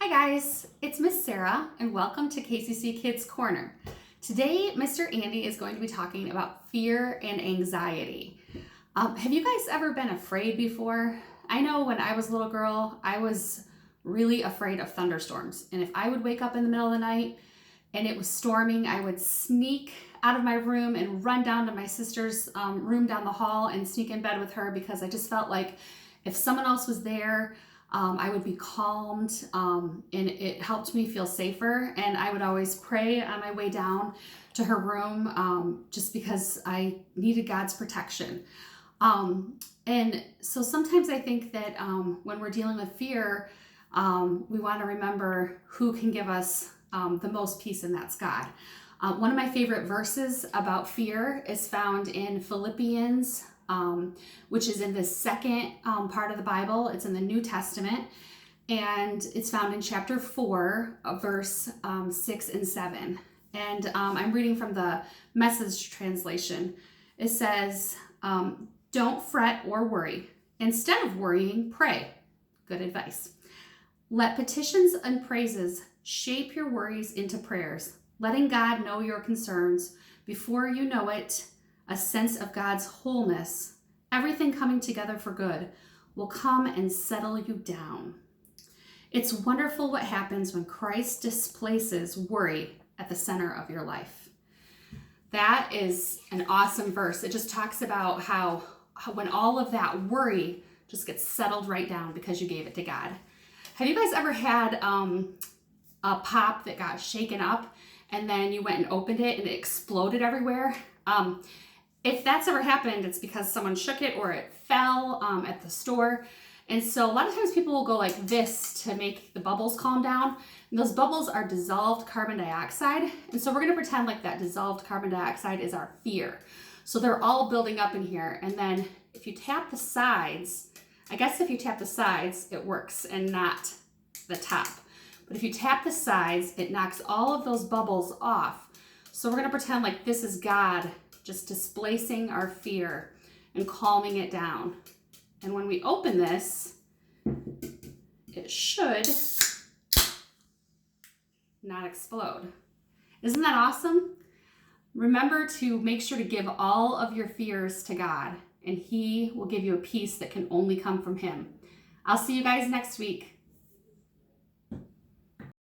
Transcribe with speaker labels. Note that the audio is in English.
Speaker 1: Hi guys, it's Miss Sarah and welcome to KCC Kids Corner. Today, Mr. Andy is going to be talking about fear and anxiety. Have you guys ever been afraid before? I know when I was a little girl, I was really afraid of thunderstorms. And if I would wake up in the middle of the night and it was storming, I would sneak out of my room and run down to my sister's room down the hall and sneak in bed with her because I just felt like if someone else was there, I would be calmed, and it helped me feel safer. And I would always pray on my way down to her room, just because I needed God's protection. And so sometimes I think that when we're dealing with fear, we want to remember who can give us the most peace, and that's God. One of my favorite verses about fear is found in Philippians, which is in the second part of the Bible. It's in the New Testament, and it's found in chapter 4, verse 6 and 7. And I'm reading from the Message translation. It says, don't fret or worry. Instead of worrying, pray. Good advice. Let petitions and praises shape your worries into prayers, letting God know your concerns. Before you know it, a sense of God's wholeness, everything coming together for good, will come and settle you down. It's wonderful what happens when Christ displaces worry at the center of your life. That is an awesome verse. It just talks about how when all of that worry just gets settled right down because you gave it to God. Have you guys ever had a pop that got shaken up and then you went and opened it and it exploded everywhere? If that's ever happened, it's because someone shook it or it fell at the store. And so a lot of times people will go like this to make the bubbles calm down. And those bubbles are dissolved carbon dioxide. And so we're going to pretend like that dissolved carbon dioxide is our fear. So they're all building up in here. And then if you tap the sides, I guess if you tap the sides, it works and not the top. But if you tap the sides, it knocks all of those bubbles off. So we're going to pretend like this is God just displacing our fear and calming it down. And when we open this, it should not explode. Isn't that awesome? Remember to make sure to give all of your fears to God, and He will give you a peace that can only come from Him. I'll see you guys next week.